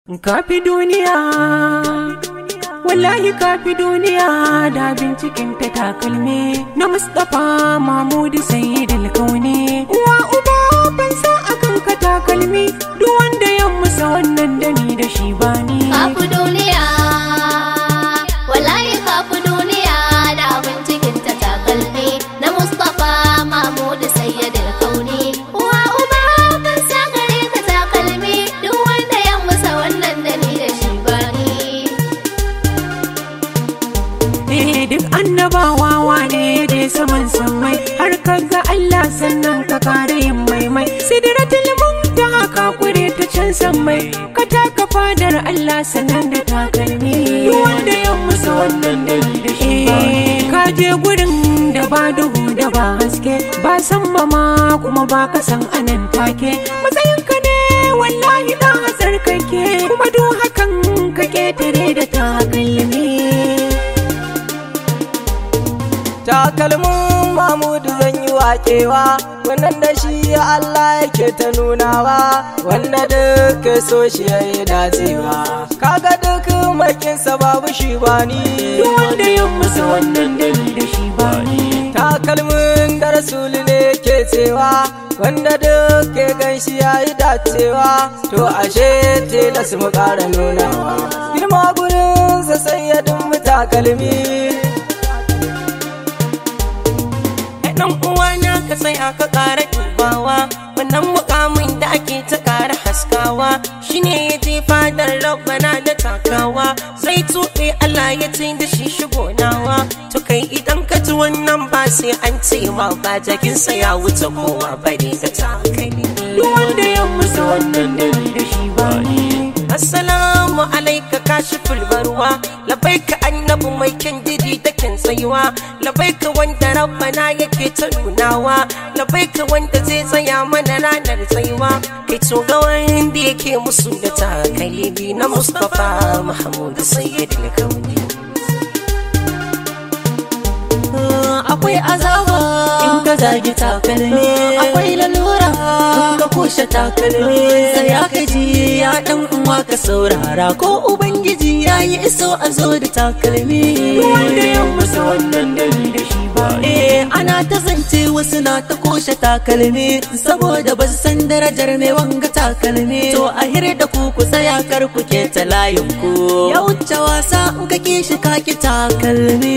Kafi duniya, wallahi kafi duniya da binciken ta takalmi na Mustapha Mahmudu Sayyidul Kauni. Uwa uba ban sa akan ka takalmi, duk wanda ya musa wannan dani da shi bani. Kafi duniya, wallahi kafi duniya da binciken ta takalmi na Mustapha Mahmudu Sayyidul Kauni. Uwa uba ban sa gare ka takalmi, duk wanda ya musa wannan dani da shi bani. Duk annabawa wane je saman samai, har kaga Allah sannan ka kare yin maimai. Sidratul muntaha ka kure ta can samai, ka taka fadar Allah sannan da takalmi. Duk wanda ya musa wannan dani da shi bani. Ka je gurin da ba duhu da ba haske, ba san ma kuma ba ka san anan take. Matsayinka ne wallahi da hasar kake, kuma duk hakan ka ketare da takalmi. Takalmin Mahmudu zan yi waƙewa, wannan da shi Allah yake ta nunawa, wanda duk so shi ya yi dacewa. Kaga duk makinsa babu shi bani, duk wanda ya musa wannan dani da shi bani. Takalmin da Rasulu ne ke cewa, wanda duk ya gan shi ya yi dacewa, to ashe tilas mu ƙara nunawa. Girma gurinsa sai ya dummi takalmi. Dan uwana ka tsaya ka ƙara dubawa, wannan mukamin da ake ta ƙara haskawa, shine ya je fadar Rabbana da takawa, sai tuɓe Allah ya ce da shi shigo nawa. To kai idan ka ji wannan ba sai an ce ma ba, jakinsa ya wuce kowa bare da takalmi. Duk wanda ya musa wannan dani da shi bani. Assalamu alaika kashiful barwa, labaika annabi mai kyan didi da kyan tsayuwa, labaika wanda Rabbana yake ta nunawa, labaika wanda zai tsaya mana ranar tsayuwa. Kai to ga wanda yake musu da takalmi na Mustapha Mahmudu Sayyidul Kauni. Akwai azaba in ka zagi takalmi, akwai lalura in ka kushe takalmi. Sai ya kaji ya dan uwa ka saurara, ko ubangiji ya yi iso a zo da takalmi. Wanda ya musa wannan dani da shi ba. Ana ta zance wasu na ta kushe takalmi, saboda ba su san darajar mai wanga takalmi. To a hira da ku tsaya kar ku ke ta layin ku, ya wuce wasa in ka kishi ka ki takalmi.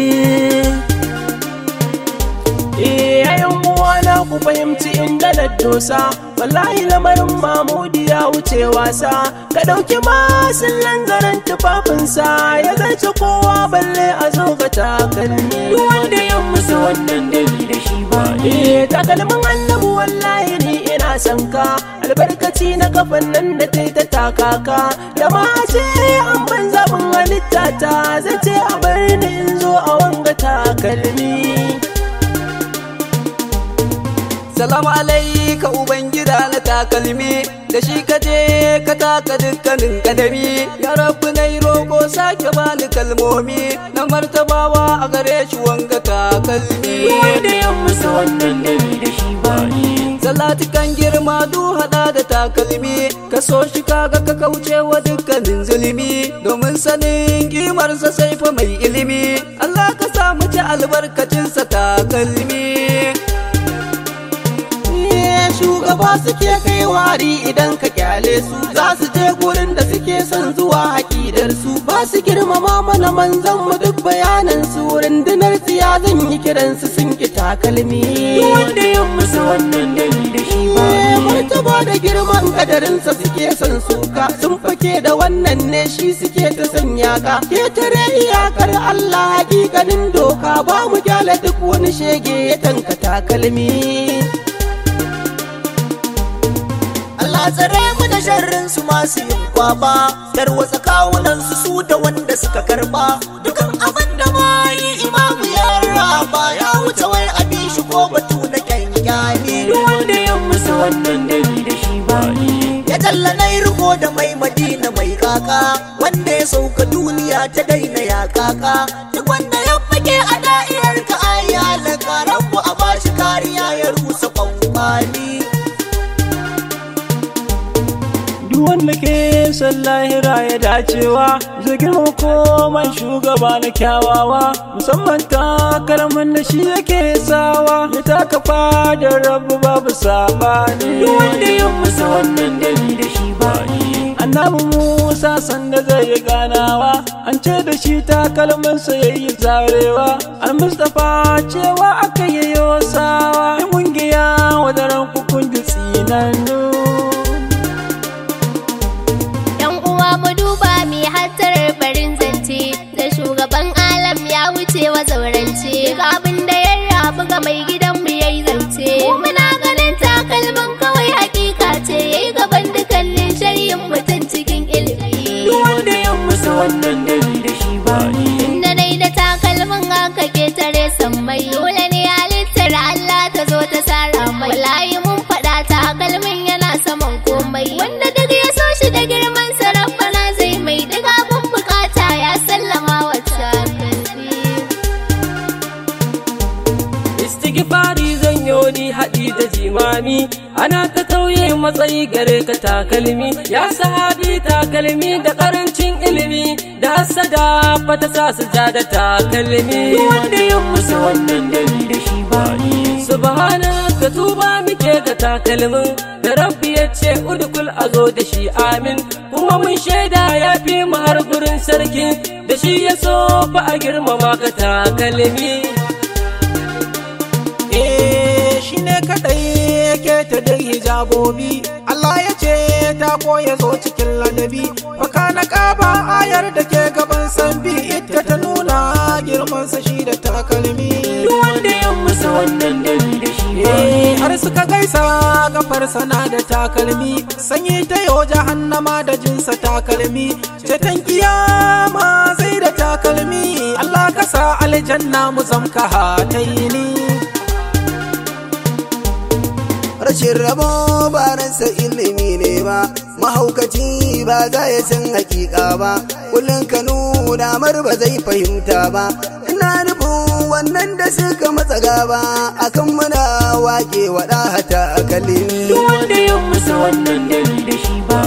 Yayan uwana ku fahimci inda na dosa, wallahi lamarin Mahmudu ya wuce wasa. Ka ɗauki masun lanzaran tufafinsa, ya zarce kowa balle a zo ga takalmi. Duk wanda ya musa wannan dani da shi ba. Takalmin Annabi wallahi ni ina son ka, albarkaci na kafan nan da ta takaka. Da ma ce an ban zaɓin halitta ta, zai ce a bar ni in zo a wanga takalmi. Salamu alaika Ubangida na takalmi, da shi ka je ka taka dukkanin kadami. Ya rabu na yi roƙo sake bani kalmomi, na martabawa a gare shi wanga takalmi. Wanda ya musa wannan dani da shi bani. Salatikan girma du hada da takalmi, ka so shi kaga ka kauce wa dukkanin zulumi, domin sanin kimarsa sai fa mai ilimi. Allah ka samu ci albarkacinsa takalmi. Shugaba suke kai wari idan ka kyale su, za su je gurin da suke son zuwa haƙidar su. Ba su girmama mana manzan mu duk bayanan su, rundunar tsiya zan yi kiransu sun ki takalmi. Wanda ya musa wannan dani da shi ba. Martaba da girman kadarinsa suke son suka, sun fake da wannan ne shi suke ta sanya ka. Ketare iyakar Allah hakikanin doka, ba mu kyale duk wani shege ya tanka takalmi. Allah tsare mu da sharrin su masu yin kwaba, tarwatsa kawunan su da wanda suka karba. Dukan abin da bayi imamu ya raba, ya wuce wai abin shi ko batu na kyankyani. Wanda ya musa wannan dani da shi bani. Ya talla na riko da mai Madina mai kaka, wanda ya sauka duniya ta daina ya kaka. Duk wanda ya fage a da'iyar ka ayyalaka, rabu a bashi kariya ya rusa kwankwani. duk wanda ke son lahira ya dacewa zai girma koman shugaba na kyawawa musamman takalman da shi yake sawa ya taka fadar rabu babu sabani duk wanda ya musa wannan dani da shi ba annabi Musa sanda zai yi ganawa an ce da shi takalmansa ya yi zarewa al-Mustapha cewa aka yi yosawa in kungiya wadaran kukun ji tsinannu yan uwa mu duba mi hattar barin zance da shugaban alam ya wuce wa zaurance ga abin da ya rabu ga mai gidan mu yayi zance muna ganin takalman kawai hakika ce yayi gaban dukkanin shari'in mutum cikin ilimi duk wanda ya musa wannan dani da shi ba inda dai da takalmin aka ketare sammai dole ne halittar Allah ta zo ta sara mai wallahi mun faɗa takalmin yana saman komai wanda duk ya so shi da girman sa rabbana zai mai duk abun bukata ya sallama wa takalmi istighfari zan yoni haɗi da jimami ana ta tauye matsayi gare ka takalmi ya sahabi takalmi da karancin ilimi da hasada fata sa su ja da takalmi wanda ya musa wannan dani da shi ba subhanaka tuba muke ga takalmin da rabbi ya ce udkul azo da shi amin kuma mun shaida ya fi mu har gurin sarki da shi ya so fa a girmama ka takalmi shi ne kadai yake ta da hijabobi Allah ya ce ta koya zo cikin ladabi baka na kaba ayar da ke gaban sambi ita ta nuna girman sa shi da takalmi duk wanda ya musa wannan dani da shi har suka gaisa gafar sana da takalmi sanyi ta yau jahannama da jinsa takalmi ceton kiyama sai da takalmi Allah ka sa aljanna mu zamka hataini rashin rabo ba ransa ilimi ne ba mahaukaci ba za ya san hakika ba kullum ka nuna mar ba zai fahimta ba ina nufin wannan da suka matsa gaba akan muna wake wada hata kalin duk wanda ya musa wannan dani da shi ba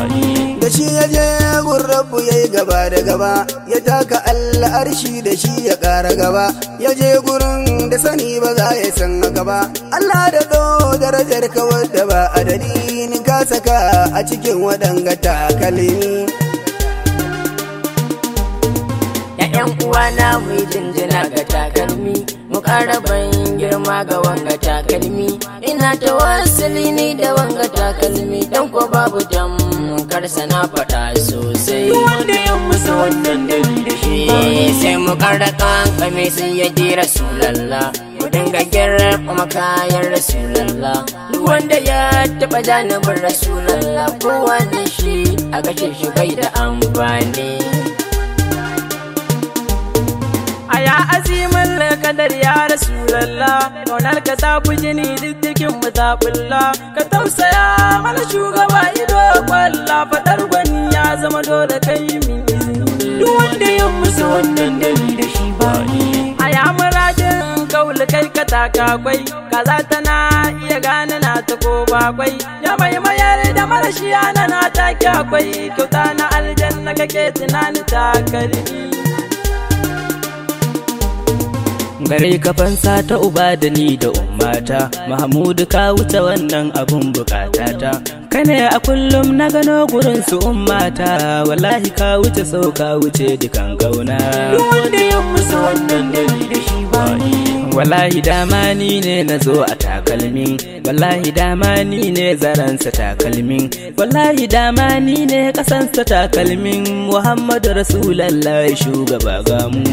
da shi ya je gun rabu ya yi gaba da gaba ya taka al'arshi da shi ya ƙara gaba ya je gurin da sani ba za ya san haka ba Allah da ɗo darajar ka wadda ba adadi ni ka saka a cikin waɗanga takalmi ‘Ya'yan uwana mu yi jinjina ga takalmi mu ƙara ban girma ga wanga takalmi ina ta wasili ni da wanga takalmi dan ko babu karsa na faɗa sosai wanda ya musa wannan dani da shi sai mu ƙara kankame sun yaji rasulallah mu dinga girma kayan rasulallah duk wanda ya taɓa janibin rasulallah kowa da shi a kashe shi bai da amfani ya azimin lakadar ya rasulallah kaunar ka ta fi jini diddikin mu ta bulla ka tausaya mana shugaba ido kwalla fadar gwani ya zama dole kai min izini duk wanda ya musa wannan dani da shi ba a ya muradin kauli kai ka taka kwai kaza tana iya gane na ta ko bakwai ya mai mayar da marashi yana na take akwai kyauta na aljanna kake tunani takalmi gare ka fansa ta uba da ni da ummata Mahmudu ka wuce wannan abun bukatata kane a kullum na gano gurin su ummata wallahi ka wuce sau ka wuce dukan kauna wanda ya musa wannan dani da shi ba wallahi dama ni ne na zo a takalmin wallahi dama ni ne zaransa takalmin wallahi dama ni ne kasansa takalmin Muhammadu Rasulallah shugaba gamu